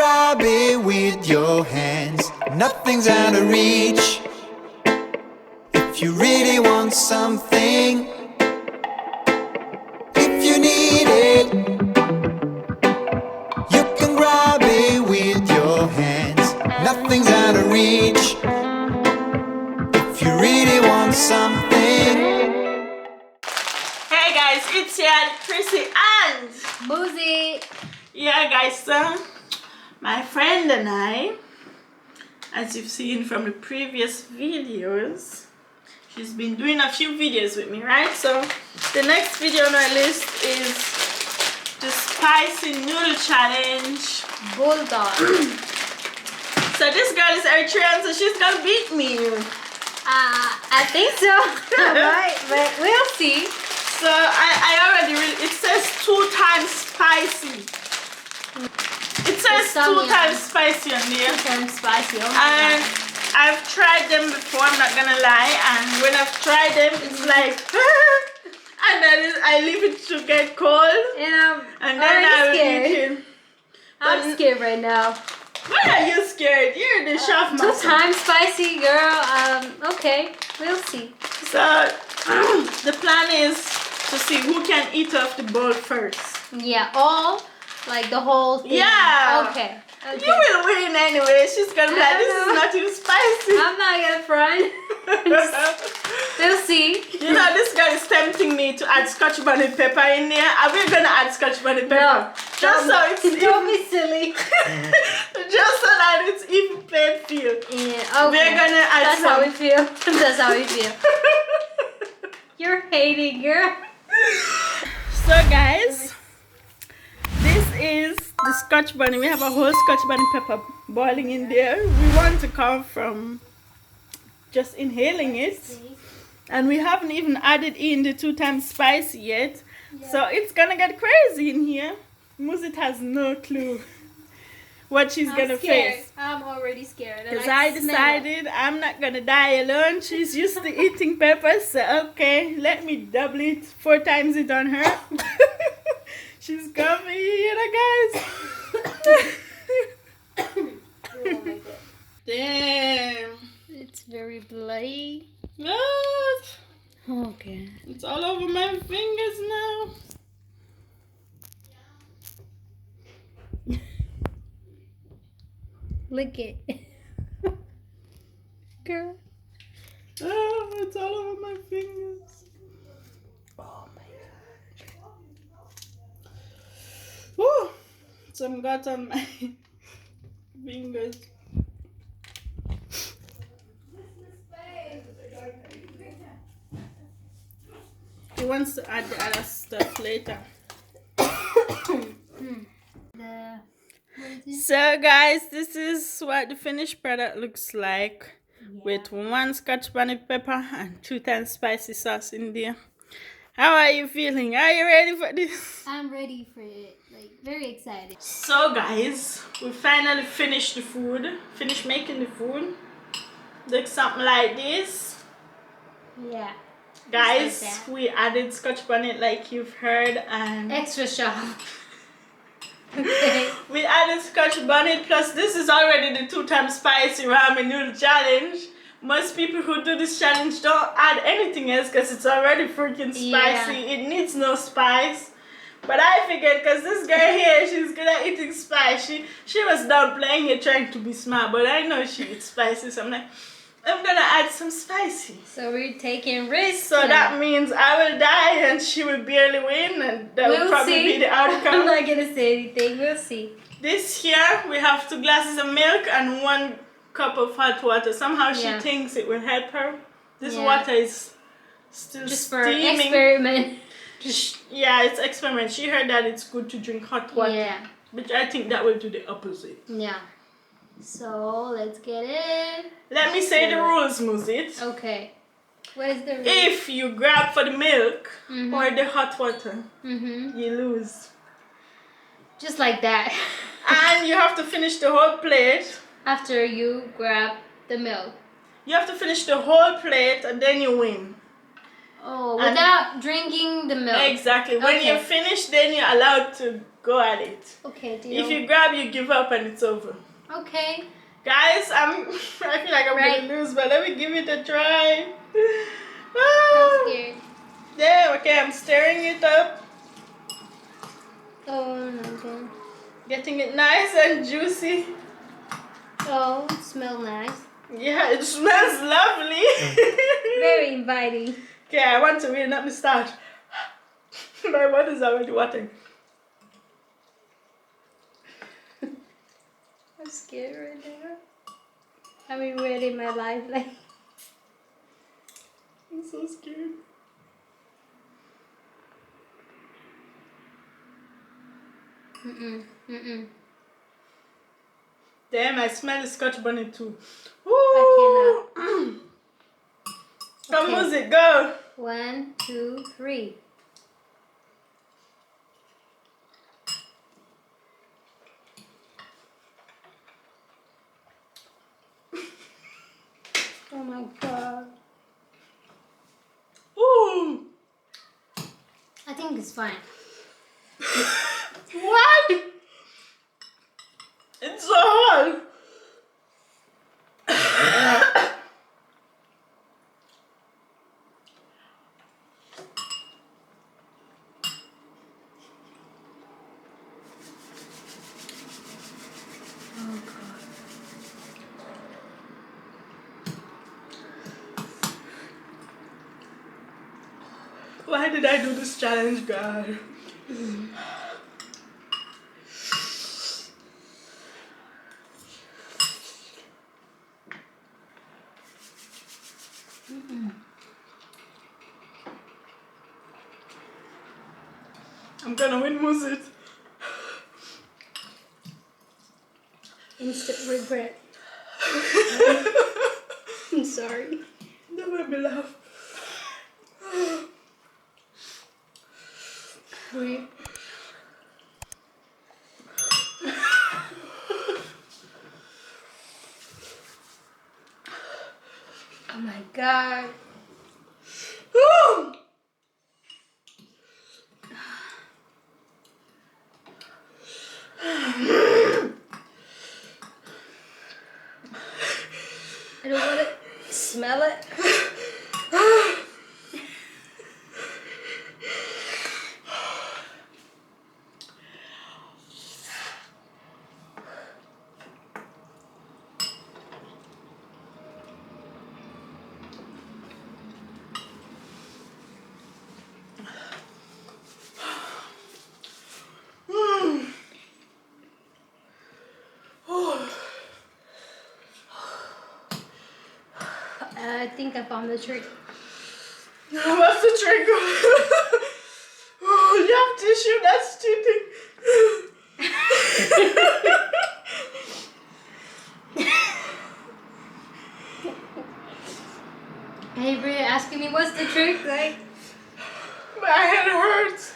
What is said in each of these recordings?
grab it with your hands. Nothing's out of reach. If you really want something, if you need it, you can grab it with your hands. Nothing's out of reach. If you really want something. Hey guys, it's here, Chrissy and Muzit. Yeah guys, my friend and I, as you've seen from the previous videos, she's been doing a few videos with me, right? So the next video on our list is the spicy noodle challenge. Bulldog. So this girl is Eritrean, so she's gonna beat me. I think so. Right, but we'll see. So I already it says 2 times spicy. It says 2 times spicy on there. 2 times spicy. Oh And I've tried them before, I'm not gonna lie. And when I've tried them, it's like, and then I leave it to get cold. Yeah, And then I will eat it. I'm scared right now. Why are you scared? You're the chef, 2 times spicy, girl. Okay, we'll see. So the plan is to see who can eat off the bowl first. Yeah, all like the whole thing. Yeah. Okay. You will win anyway. She's gonna be like, this is not too spicy. I'm not gonna front. We'll see. You know, this guy is tempting me to add scotch bonnet pepper in there. Are we gonna add scotch bonnet pepper? No. Just so it's Don't be silly. just so that it's even playing field. Yeah, okay. We're gonna add That's some. how we feel. That's how we feel. You're hating, girl. So guys, this is the scotch bonnet. We have a whole scotch bonnet pepper boiling in there. We want to come from just inhaling it. And we haven't even added in the 2 times spicy yet. Yeah. So it's gonna get crazy in here. Muzit has no clue what she's gonna face. I'm already scared. Because I decided I'm not gonna die alone. She's used to eating peppers, so okay, let me double it, 4 times it on her. She's coming, you know, guys. Oh my God. Damn. It's very bloody. What? Okay. It's all over my fingers now. Lick it. Girl. Oh, it's all over my fingers. Oh my God. Woo! Some got on my fingers. He wants to add the other stuff later. So guys, this is what the finished product looks like, with 1 scotch bonnet pepper and 2 times spicy sauce in there. How are you feeling? Are you ready for this? I'm ready for it. Like, very excited. So guys, we finally finished the food. Finished making the food. Looks something like this. Yeah. Guys, like we added scotch bonnet like you've heard, and Extra sharp. Okay. we added scotch bonnet, plus this is already the 2 times spicy ramen noodle challenge. Most people who do this challenge don't add anything else because it's already freaking spicy. Yeah. It needs no spice. But I figured because this girl here, she's good at eating spice. She was downplaying it, trying to be smart, but I know she eats spicy, so I'm like, I'm gonna add some spicy. So we're taking risks. So now. that means I will die and she will barely win, and that will probably be the outcome. I'm not gonna say anything. We'll see. This here, we have 2 glasses of milk and 1 cup of hot water. Somehow she thinks it will help her. This water is still just steaming. for experiment. Yeah, it's experiment. She heard that it's good to drink hot water. Yeah. But I think that will do the opposite. Yeah. So let's get it. Let me say the rules, Muzit. Okay. What is the rule? If you grab for the milk or the hot water, you lose. Just like that. And you have to finish the whole plate. After you grab the milk. You have to finish the whole plate and then you win. Oh, without drinking the milk. Exactly. When you finish, then you're allowed to Go at it. Okay, deal. If you grab, you give up and it's over. Okay. Guys, I feel like I'm gonna lose, but let me give it a try. I'm scared. Yeah, okay, I'm stirring it up. Oh no, okay. Getting it nice and juicy. Oh, it smells nice. Yeah, it smells lovely. Very inviting. Okay, I want to win, let me start. My mouth is already watering. I'm scared right now. I'm regretting my life. Like, I'm so scared. Damn, I smell the Scotch bonnet too. Woo! I cannot. Come, Okay. Muzit, go. 1, 2, 3. Oh my god. Ooh. I think it's fine. What? It's so hard. Oh god. Why did I do this challenge, God? I'm gonna win Muzit. Instant regret. I'm sorry. Don't make me laugh. Wait. Oh my god. I don't want to smell it. I think I found the trick. What's the trick? Oh, you have tissue? That's cheating. Hey, Bria, asking me what's the trick, like? My head hurts.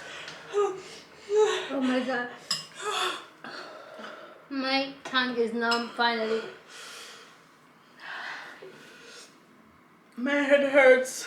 Oh my god. My tongue is numb finally. My head hurts.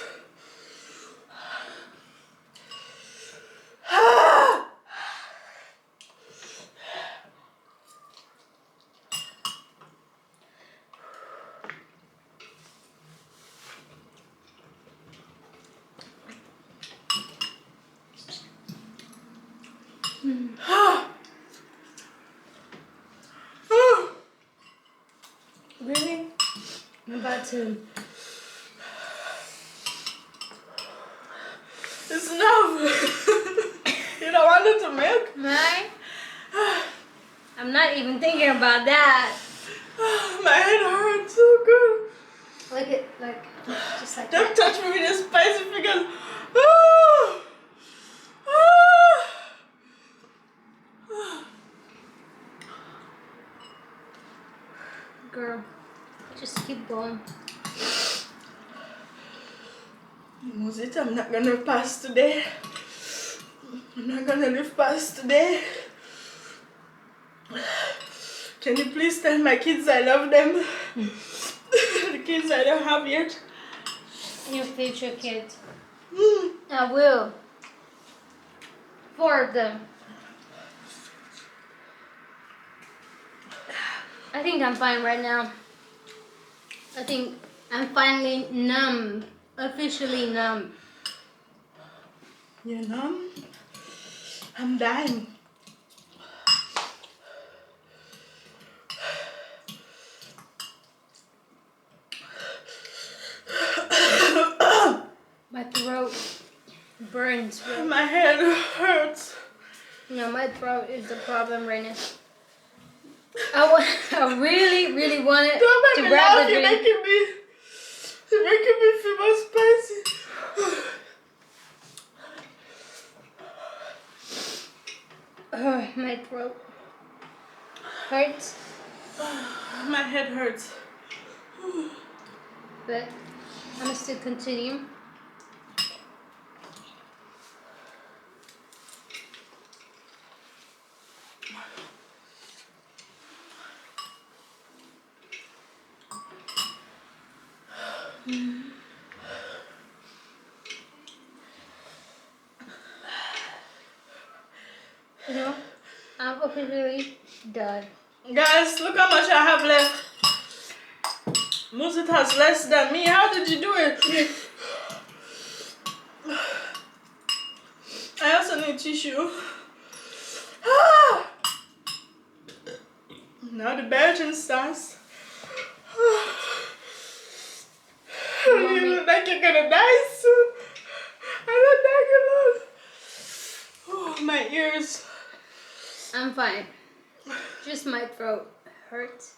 Really? I'm about to. It's enough. You don't want it to milk? Right? I'm not even thinking about that. My head hurts so good. Look at, like, just like Don't that. touch me with your spicy fingers. Ah! Ah! Girl, just keep going. Muzit, I'm not gonna pass today. I'm not gonna live past today. Can you please tell my kids I love them? The kids I don't have yet. Your future kids. I will. 4 of them. I think I'm fine right now. I think I'm finally numb. Officially numb. You know? I'm dying. My throat burns. Really. My head hurts. No, my throat is the problem right now. I really, really wanted Don't to make me grab laugh. the You're drink. making me feel more spicy. My throat hurts, My head hurts. but I'm gonna still continue. You know, I'm officially done. Guys, look how much I have left. Muzit has less than me. How did you do it? I also need tissue. Now the Belgian starts. You look like you're gonna die soon. I look like you look. Oh, my ears. I'm fine. Just my throat hurts.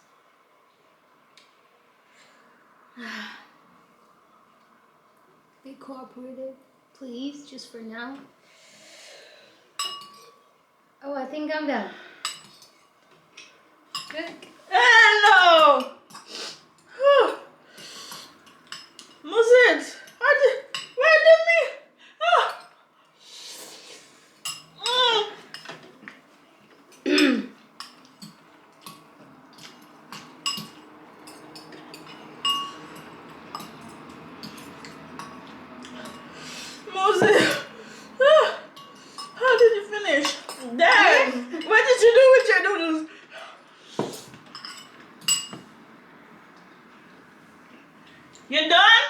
Be cooperative, please, just for now. Oh, I think I'm done. Good. No! Muzit! Where did me? Muzit! How did you finish? Dad! What did you do with your noodles? You done?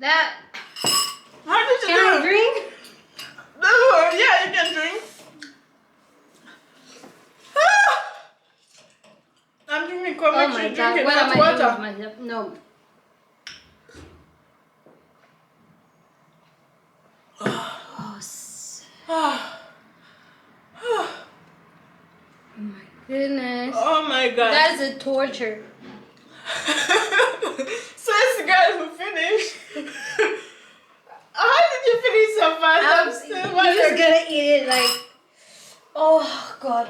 That How did you can I do? drink? No, yeah, you can drink. I'm drinking coffee. Oh Make sure my you god, drink what am enough I doing water. with myself? No. Oh my goodness. Oh my god. That is a torture. Says the guy who finished. How did you finish so fast? I'm still You're gonna eat it like, oh god.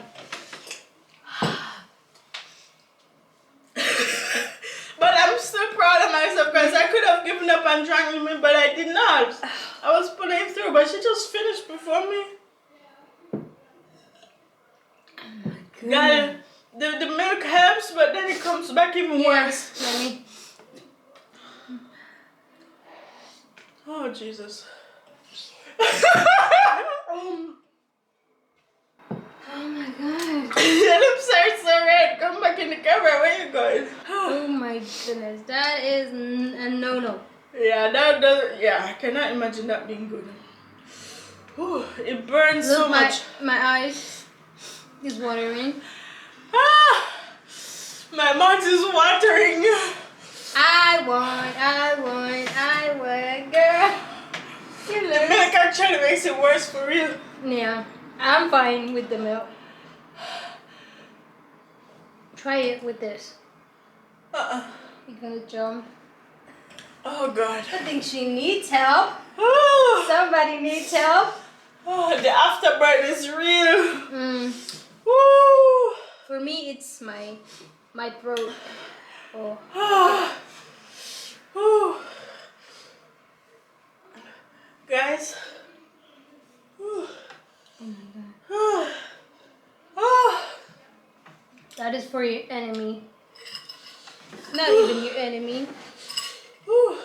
But I'm still proud of myself because I could have given up and drank with me, but I did not. I was pulling through, but she just finished before me. God, the milk helps, but then it comes back even worse. Let me. Oh, Jesus. Oh my god. Your lips are so red. Come back in the camera. Where you going? Oh my goodness. That is a no-no. Yeah, that does. Yeah, I cannot imagine that being good. Whew, it burns so much. My eyes is watering. My mouth is watering. I want, girl. You The look. milk actually makes it worse for real. Yeah, I'm fine with the milk. Try it with this. You're gonna jump. Oh God. I think she needs help. Oh, Somebody needs help. the afterburn is real. Woo. For me, it's my throat. Oh. Whew. Guys. Whew. That is for your enemy. Not even your enemy. Whew.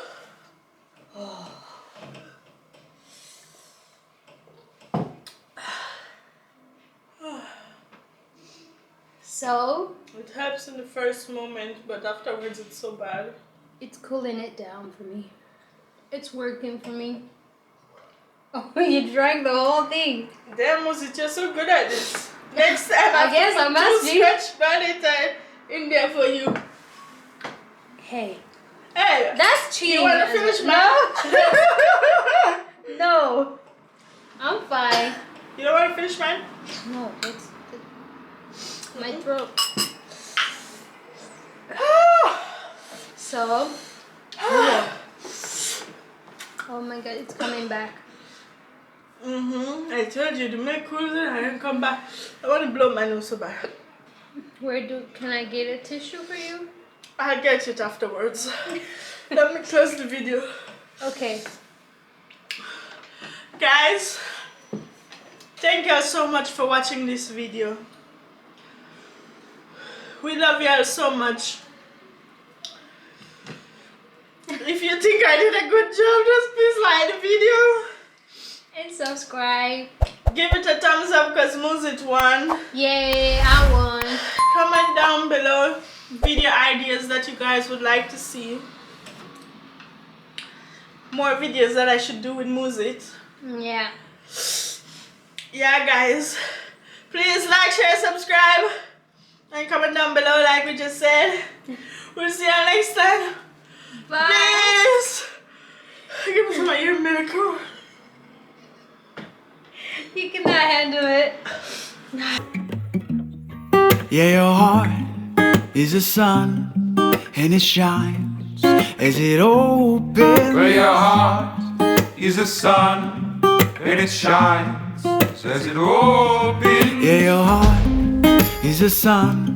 So It helps in the first moment, but afterwards it's so bad. it's cooling it down for me. It's working for me. Oh, you drank the whole thing. Damn, Muzit, you're so good at this. Next time I guess I must be. Scotch bonnet in there for you. Hey, Hey, that's cheating. you want to as finish well. mine? No, I'm fine. You don't want to finish mine? No, it's my throat. So, oh my god, it's coming back. I told you to make cool and come back. I want to blow my nose so bad. Can I get a tissue for you? I'll get it afterwards. Let me close the video. Okay. Guys, thank you all so much for watching this video. We love you all so much. If you think I did a good job, just please like the video. And subscribe. Give it a thumbs up because Muzit won. Yay, I won. Comment down below video ideas that you guys would like to see. More videos that I should do with Muzit. Yeah. Yeah, guys. Please like, share, subscribe. And comment down below like we just said. We'll see you next time. Bye. Please. Give me some of your miracle. You cannot handle it. Yeah, your heart is a sun, and it shines as it opens. Where your heart is the sun, and it shines, says it opens. Yeah, your heart is a sun,